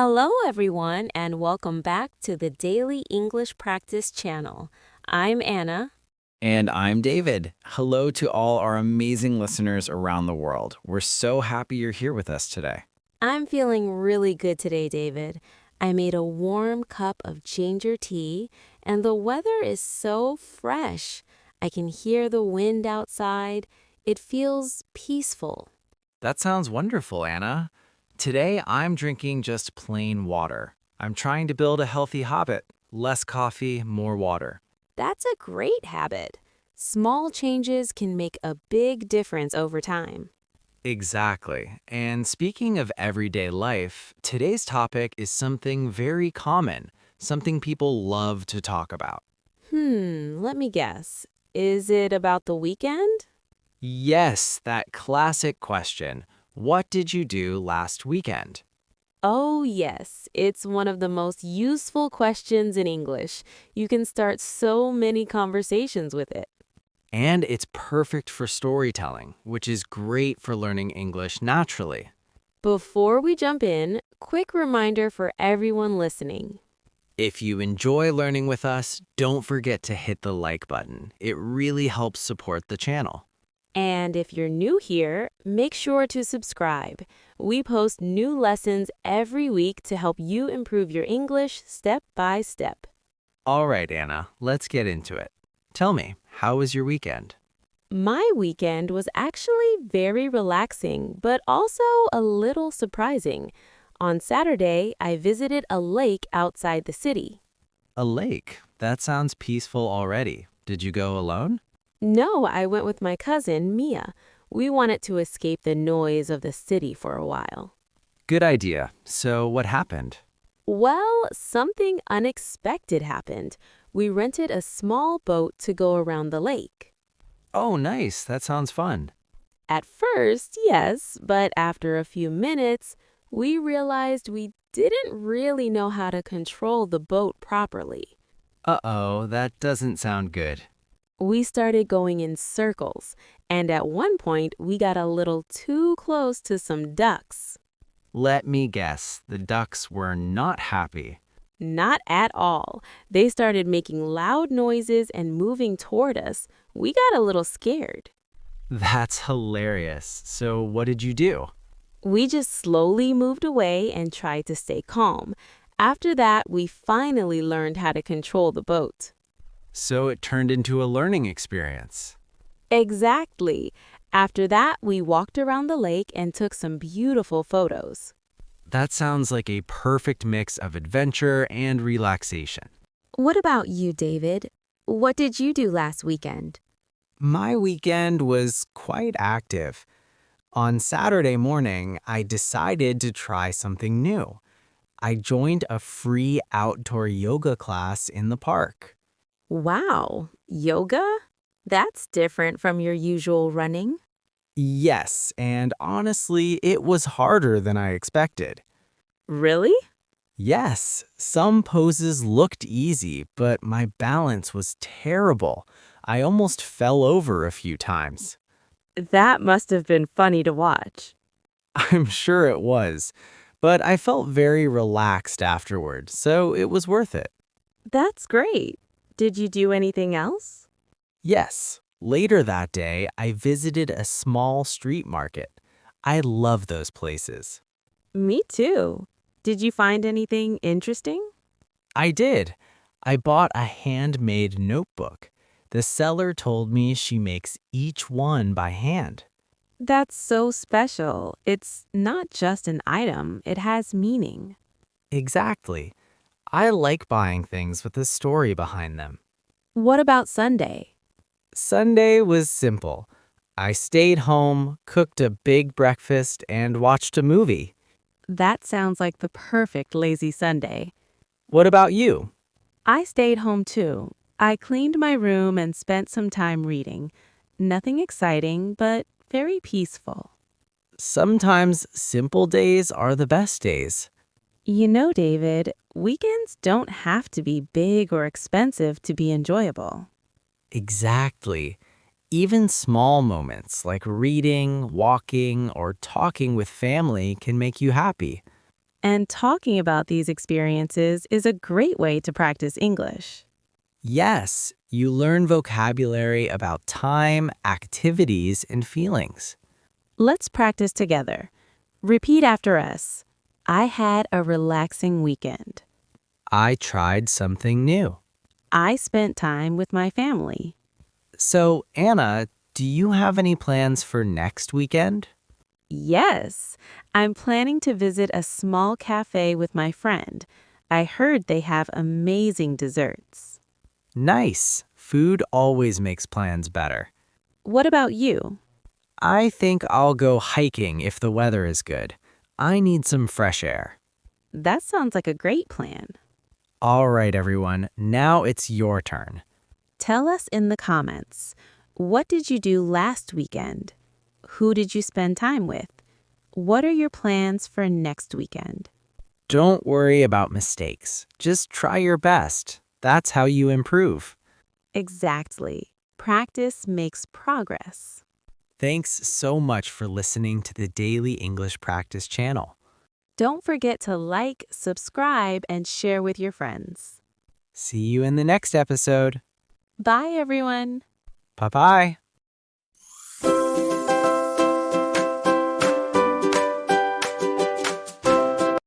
Hello, everyone, and welcome back to the Daily English Practice channel. I'm Anna. And I'm David. Hello to all our amazing listeners around the world. We're so happy you're here with us today. I'm feeling really good today, David. I made a warm cup of ginger tea, and the weather is so fresh. I can hear the wind outside. It feels peaceful. That sounds wonderful, Anna. Today, I'm drinking just plain water. I'm trying to build a healthy habit. Less coffee, more water. That's a great habit. Small changes can make a big difference over time. Exactly. And speaking of everyday life, today's topic is something very common, something people love to talk about. Let me guess. Is it about the weekend? Yes, that classic question. What did you do last weekend? Oh, yes. It's one of the most useful questions in English. You can start so many conversations with it. And it's perfect for storytelling, which is great for learning English naturally. Before we jump in, quick reminder for everyone listening. If you enjoy learning with us, don't forget to hit the like button. It really helps support the channel. And if you're new here, make sure to subscribe. We post new lessons every week to help you improve your English step by step. All right, Anna, let's get into it. Tell me, how was your weekend? My weekend was actually very relaxing, but also a little surprising. On Saturday, I visited a lake outside the city. A lake. That sounds peaceful already. Did you go alone? No, I went with my cousin, Mia. We wanted to escape the noise of the city for a while. Good idea. So what happened? Well, something unexpected happened. We rented a small boat to go around the lake. Oh, nice. That sounds fun. At first, yes, but after a few minutes, we realized we didn't really know how to control the boat properly. Uh-oh, that doesn't sound good. We started going in circles, and at one point, we got a little too close to some ducks. Let me guess, the ducks were not happy. Not at all. They started making loud noises and moving toward us. We got a little scared. That's hilarious. So what did you do? We just slowly moved away and tried to stay calm. After that, we finally learned how to control the boat. So it turned into a learning experience. Exactly. After that, we walked around the lake and took some beautiful photos. That sounds like a perfect mix of adventure and relaxation. What about you, David? What did you do last weekend? My weekend was quite active. On Saturday morning, I decided to try something new. I joined a free outdoor yoga class in the park. Wow, yoga? That's different from your usual running. Yes, and honestly, it was harder than I expected. Really? Yes, some poses looked easy, but my balance was terrible. I almost fell over a few times. That must have been funny to watch. I'm sure it was, but I felt very relaxed afterward, so it was worth it. That's great. Did you do anything else? Yes, later that day, I visited a small street market. I love those places. Me too. Did you find anything interesting? I did. I bought a handmade notebook. The seller told me she makes each one by hand. That's so special. It's not just an item, it has meaning. Exactly. I like buying things with a story behind them. What about Sunday? Sunday was simple. I stayed home, cooked a big breakfast, and watched a movie. That sounds like the perfect lazy Sunday. What about you? I stayed home too. I cleaned my room and spent some time reading. Nothing exciting, but very peaceful. Sometimes simple days are the best days. You know, David, weekends don't have to be big or expensive to be enjoyable. Exactly. Even small moments like reading, walking, or talking with family can make you happy. And talking about these experiences is a great way to practice English. Yes, you learn vocabulary about time, activities, and feelings. Let's practice together. Repeat after us. I had a relaxing weekend. I tried something new. I spent time with my family. So, Anna, do you have any plans for next weekend? Yes, I'm planning to visit a small cafe with my friend. I heard they have amazing desserts. Nice. Food always makes plans better. What about you? I think I'll go hiking if the weather is good. I need some fresh air. That sounds like a great plan. All right, everyone. Now it's your turn. Tell us in the comments, what did you do last weekend? Who did you spend time with? What are your plans for next weekend? Don't worry about mistakes. Just try your best. That's how you improve. Exactly. Practice makes progress. Thanks so much for listening to the Daily English Practice channel. Don't forget to like, subscribe, and share with your friends. See you in the next episode. Bye, everyone. Bye bye.